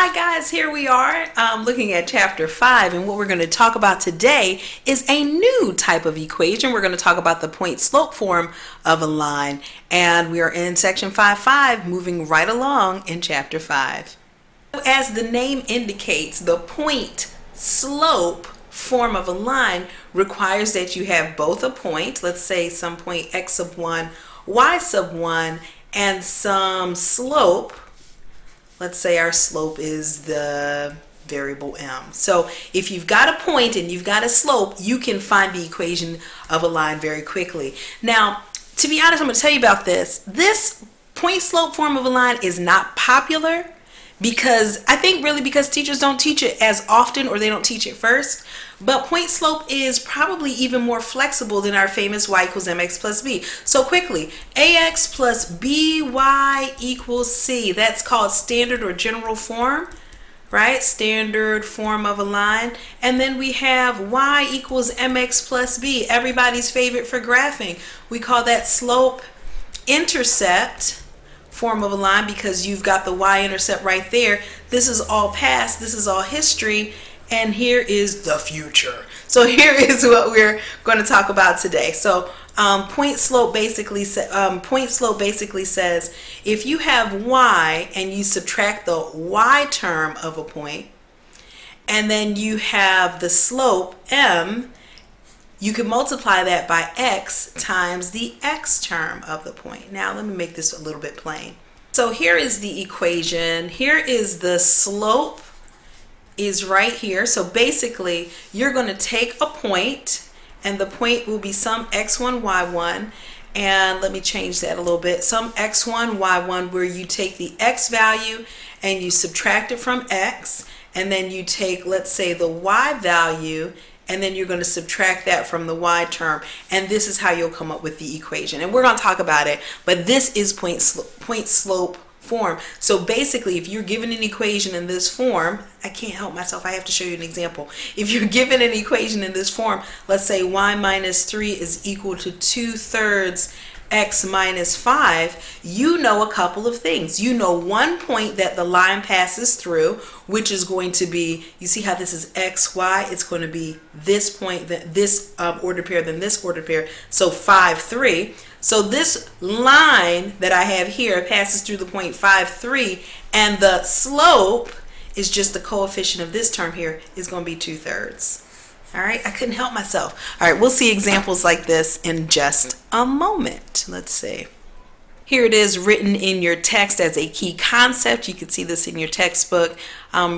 Hi guys, here we are looking at chapter 5, and what we're going to talk about today is a new type of equation. We're going to talk about the point slope form of a line, and we are in section 5.5, moving right along in chapter 5. As the name indicates, the point slope form of a line requires that you have both a point, let's say some point x sub 1, y sub 1, and some slope. Let's say our slope is the variable m. So if you've got a point and you've got a slope, you can find the equation of a line very quickly. Now, to be honest, I'm going to tell you about this. This point slope form of a line is not popular because because teachers don't teach it as often, or they don't teach it first. But point slope is probably even more flexible than our famous y equals mx plus b. So quickly, ax plus by equals c. That's called standard or general form, right? Standard form of a line. And then we have y equals mx plus b, everybody's favorite for graphing. We call that slope intercept form of a line because you've got the y-intercept right there. This is all past, this is all history, and here is the future. So here is what we're going to talk about today. So point slope basically says if you have y and you subtract the y term of a point, and then you have the slope m, you can multiply that by x times the x term of the point. Now let me make this a little bit plain. So here is the equation. Here is the slope is right here. So basically you're going to take a point, and the point will be some x1, y1, and let me change that a little bit. Some x1, y1, where you take the x value and you subtract it from x, and then you take, let's say, the y value, and then you're going to subtract that from the y term, and this is how you'll come up with the equation. And we're going to talk about it, but this is point slope form. So basically, if you're given an equation in this form, I can't help myself, I have to show you an example. If you're given an equation in this form, let's say y minus 3 is equal to 2/3 x minus 5, you know a couple of things. You know one point that the line passes through, which is going to be, you see how this is x, y, it's going to be this point, this ordered pair, then this ordered pair, so 5, 3. So this line that I have here passes through the point 5, 3, and the slope is just the coefficient of this term here is going to be 2/3. All right, I couldn't help myself. All right, we'll see examples like this in just a moment. Let's see. Here it is written in your text as a key concept. You can see this in your textbook.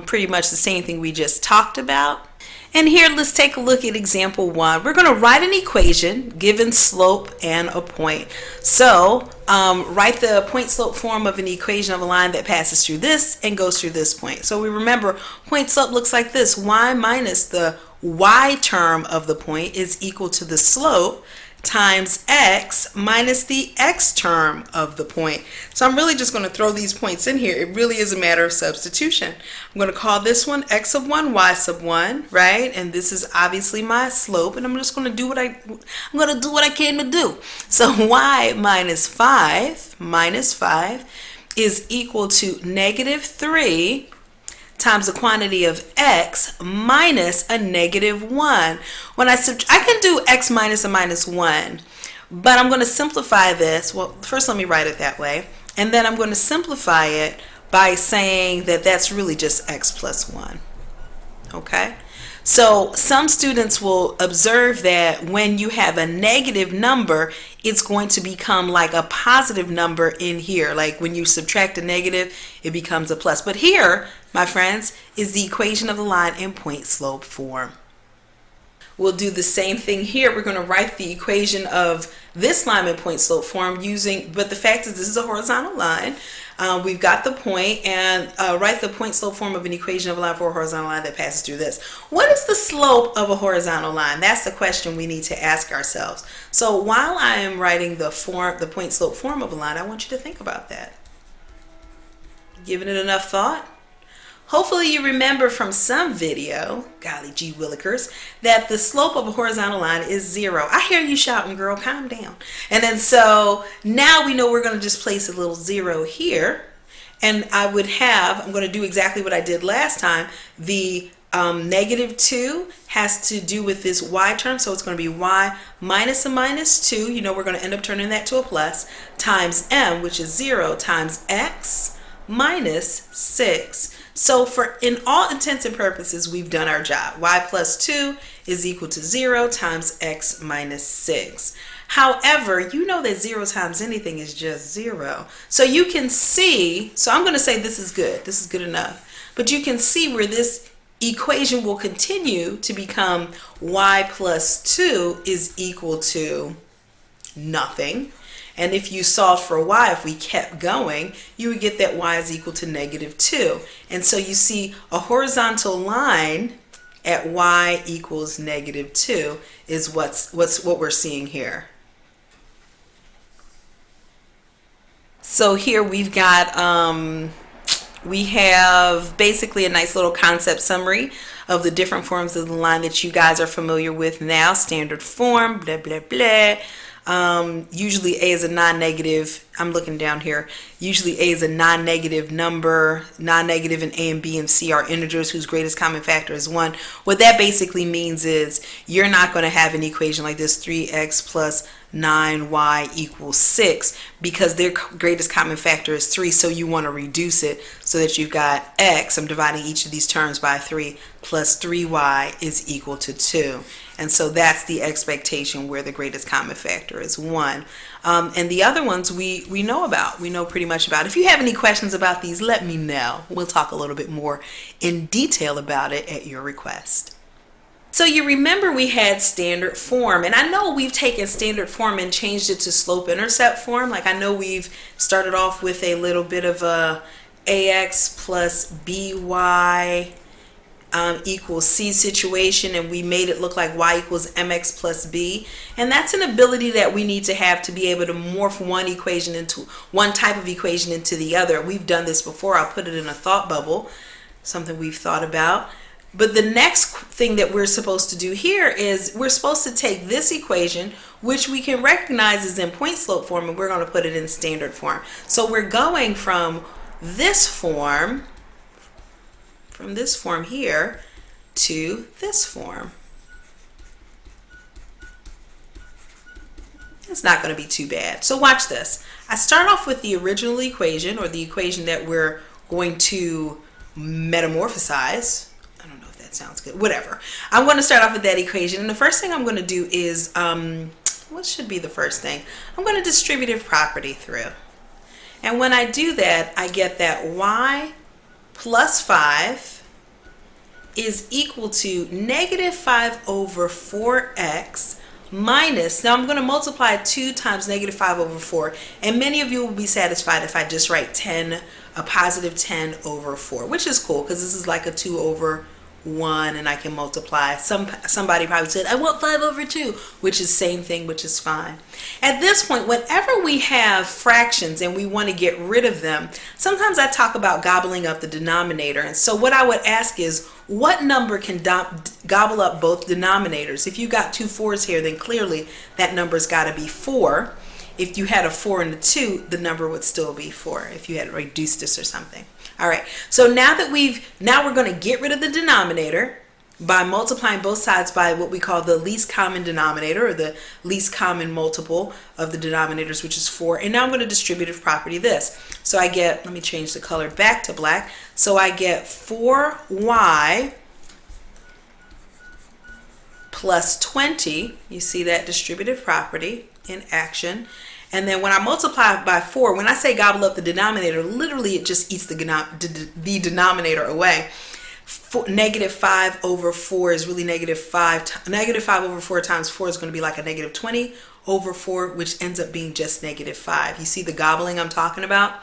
Pretty much the same thing we just talked about. And here, let's take a look at example 1. We're going to write an equation given slope and a point. So write the point slope form of an equation of a line that passes through this and goes through this point. So we remember point slope looks like this. Y minus the y term of the point is equal to the slope times x minus the x term of the point. So I'm really just going to throw these points in here. It really is a matter of substitution. I'm going to call this one x sub 1, y sub 1, right? And this is obviously my slope, and I'm just going to do what I came to do. So y minus 5 is equal to -3 times the quantity of x minus a -1. When I can do x minus a -1, but I'm going to simplify this. Well, first let me write it that way, and then I'm going to simplify it by saying that that's really just x plus 1. Okay? So some students will observe that when you have a negative number, it's going to become like a positive number in here. Like when you subtract a negative, it becomes a plus. But here, my friends, is the equation of the line in point slope form. We'll do the same thing here. We're going to write the equation of this line in point slope form but the fact is this is a horizontal line. We've got the point, and write the point slope form of an equation of a line for a horizontal line that passes through this. What is the slope of a horizontal line? That's the question we need to ask ourselves. So while I am writing the point slope form of a line, I want you to think about that. Giving it enough thought? Hopefully you remember from some video, golly gee willikers, that the slope of a horizontal line is 0. I hear you shouting, girl, calm down. And then so now we know we're going to just place a little 0 here. And I'm going to do exactly what I did last time. The negative 2 has to do with this y term, so it's going to be y minus a minus 2, you know we're going to end up turning that to a plus, times m, which is 0, times x minus 6. So in all intents and purposes, we've done our job. Y plus 2 is equal to 0 times x minus 6. However, you know that 0 times anything is just 0. So you can see, so I'm going to say this is good. This is good enough. But you can see where this equation will continue to become y plus 2 is equal to nothing. And if you solve for y, if we kept going, you would get that y is equal to negative 2. And so you see a horizontal line at y equals negative 2 is what we're seeing here. So here we've got, we have basically a nice little concept summary of the different forms of the line that you guys are familiar with now. Standard form, blah, blah, blah. Usually A is a non-negative, I'm looking down here, usually A is a non-negative number. Non-negative in A and B and C are integers whose greatest common factor is 1. What that basically means is you're not going to have an equation like this, 3x plus 9y equals 6, because their greatest common factor is 3, so you want to reduce it so that you've got x, I'm dividing each of these terms by 3, plus 3y is equal to 2. And so that's the expectation where the greatest common factor is 1. And the other ones we know about, we know pretty much about. If you have any questions about these, let me know. We'll talk a little bit more in detail about it at your request. So you remember we had standard form, and I know we've taken standard form and changed it to slope-intercept form. Like I know we've started off with a little bit of a ax plus by equals c situation, and we made it look like y equals mx plus b. And that's an ability that we need to have to be able to morph one type of equation into the other. We've done this before. I'll put it in a thought bubble, something we've thought about. But the next thing that we're supposed to do here is we're supposed to take this equation, which we can recognize is in point slope form, and we're going to put it in standard form. So we're going from this form here to this form. It's not going to be too bad. So watch this. I start off with the original equation, or the equation that we're going to metamorphosize. I don't know if that sounds good. Whatever. I'm going to start off with that equation. And the first thing I'm going to do is, what should be the first thing? I'm going to distributive property through. And when I do that, I get that y plus 5 is equal to negative 5 over 4x minus, now I'm going to multiply 2 times negative 5 over 4, and many of you will be satisfied if I just write a positive 10 over 4, which is cool because this is like a 2 over 1 and I can multiply. Somebody probably said, I want 5 over 2, which is same thing, which is fine. At this point, whenever we have fractions and we want to get rid of them, sometimes I talk about gobbling up the denominator. And so what I would ask is, what number can gobble up both denominators? If you got 2 4s here, then clearly that number's got to be 4. If you had a 4 and a 2, the number would still be 4 if you had reduced this or something. All right, so now we're going to get rid of the denominator by multiplying both sides by what we call the least common denominator, or the least common multiple of the denominators, which is 4. And now I'm going to distributive property this. So I get, let me change the color back to black. So I get 4y plus 20. You see that distributive property in action. And then when I multiply by 4, when I say gobble up the denominator, literally it just eats the denominator away. Negative 5 over 4 is really negative 5. Negative 5 over 4 times 4 is going to be like a negative 20 over 4, which ends up being just negative 5. You see the gobbling I'm talking about?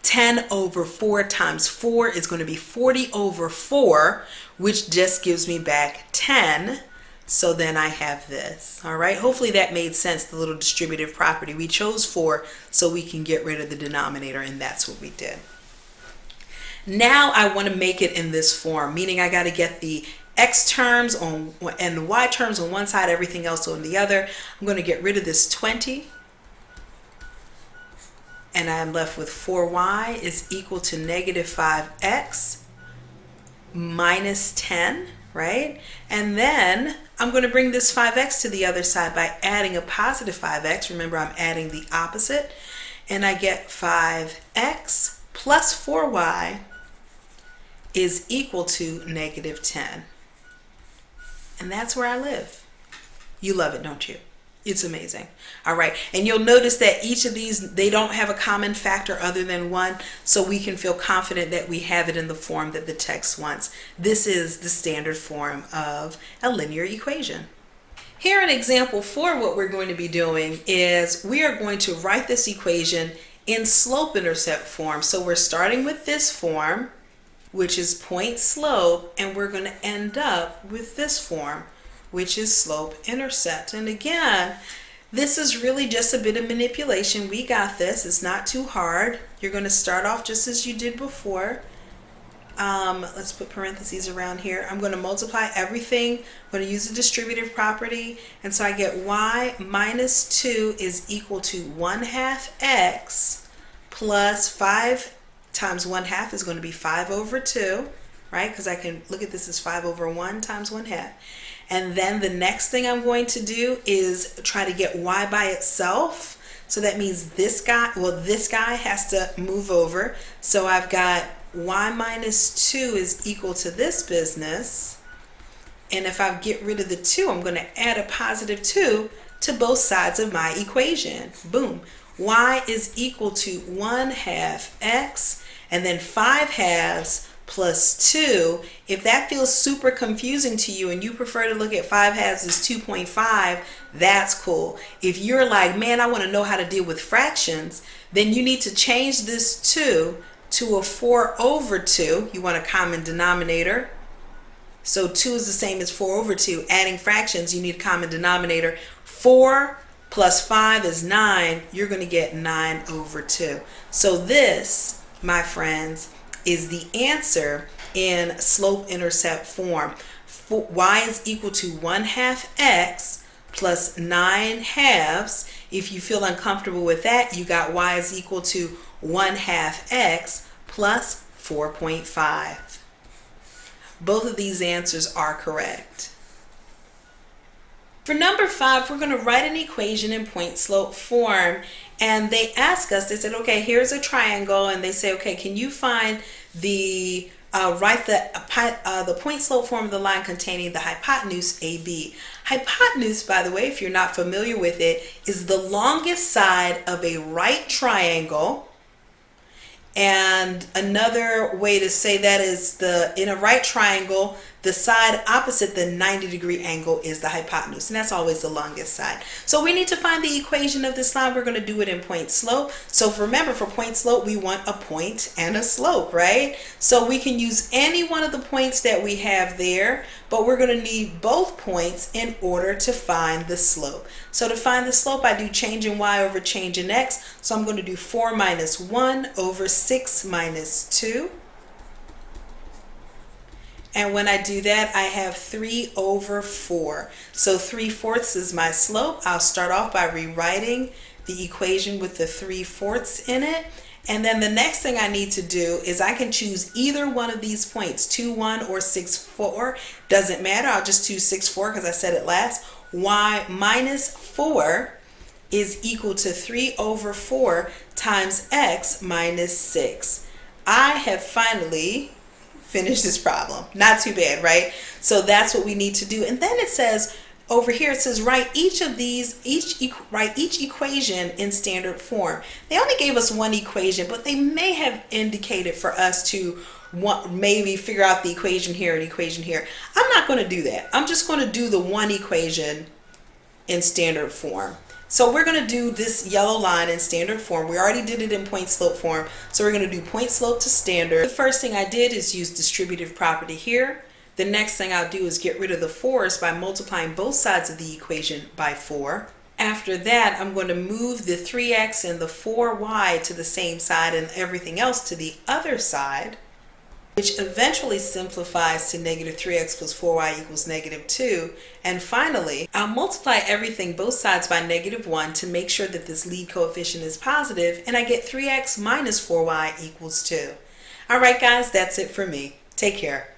10 over 4 times 4 is going to be 40 over 4, which just gives me back 10. So then I have this. All right, hopefully that made sense, the little distributive property. We chose 4 so we can get rid of the denominator, and that's what we did. Now I want to make it in this form, meaning I got to get the x terms on and the y terms on one side, everything else on the other. I'm going to get rid of this 20. and I'm left with 4y is equal to negative 5x minus 10, right? And then I'm going to bring this 5x to the other side by adding a positive 5x. Remember, I'm adding the opposite. And I get 5x plus 4y is equal to negative 10. And that's where I live. You love it, don't you? It's amazing. All right. And you'll notice that each of these, they don't have a common factor other than 1. So we can feel confident that we have it in the form that the text wants. This is the standard form of a linear equation. Here in example 4, what we're going to be doing is we are going to write this equation in slope-intercept form. So we're starting with this form, which is point slope, and we're going to end up with this form, which is slope-intercept. And again, this is really just a bit of manipulation. We got this. It's not too hard. You're going to start off just as you did before. Let's put parentheses around here. I'm going to multiply everything. I'm going to use the distributive property. And so I get y minus 2 is equal to 1/2 x plus 5 times 1/2 is going to be 5 over 2, right? Because I can look at this as 5 over 1 times 1/2. And then the next thing I'm going to do is try to get y by itself. So that means this guy has to move over. So I've got y minus 2 is equal to this business. And if I get rid of the 2, I'm going to add a positive 2 to both sides of my equation. Boom. Y is equal to 1/2 x and then 5/2 plus 2. If that feels super confusing to you and you prefer to look at 5/2 as 2.5, that's cool. If you're like, man, I want to know how to deal with fractions, then you need to change this 2 to a 4 over 2. You want a common denominator. So 2 is the same as 4 over 2. Adding fractions, you need a common denominator. 4 plus 5 is 9. You're going to get 9 over 2. So this, my friends, is the answer in slope-intercept form. Y is equal to 1/2 x plus 9/2. If you feel uncomfortable with that, you got y is equal to 1/2 x plus 4.5. Both of these answers are correct. For number 5, we're going to write an equation in point slope form. And they ask us, they said, okay, here's a triangle. And they say, okay, can you find write the point slope form of the line containing the hypotenuse AB. Hypotenuse, by the way, if you're not familiar with it, is the longest side of a right triangle. And another way to say that is in a right triangle, the side opposite the 90-degree angle is the hypotenuse, and that's always the longest side. So we need to find the equation of this line. We're going to do it in point slope. So remember, for point slope, we want a point and a slope, right? So we can use any one of the points that we have there, but we're going to need both points in order to find the slope. So to find the slope, I do change in y over change in x. So I'm going to do 4 minus 1 over 6 minus 2. And when I do that, I have 3 over 4. So 3/4 is my slope. I'll start off by rewriting the equation with the 3/4 in it. And then the next thing I need to do is I can choose either one of these points, 2, 1 or 6, 4. Doesn't matter. I'll just choose 6, 4 because I said it last. Y minus 4 is equal to 3 over 4 times x minus 6. I have finally finish this problem. Not too bad, right? So that's what we need to do. And then it says over here, it says write each equation in standard form. They only gave us one equation, but they may have indicated for us to maybe figure out the equation here and equation here. I'm not going to do that. I'm just going to do the one equation in standard form. So we're going to do this yellow line in standard form. We already did it in point slope form. So we're going to do point slope to standard. The first thing I did is use distributive property here. The next thing I'll do is get rid of the 4's by multiplying both sides of the equation by 4. After that, I'm going to move the 3x and the 4y to the same side and everything else to the other side. which eventually simplifies to negative 3x plus 4y equals negative 2. And finally, I'll multiply everything both sides by negative 1 to make sure that this lead coefficient is positive, and I get 3x minus 4y equals 2. All right, guys, that's it for me. Take care.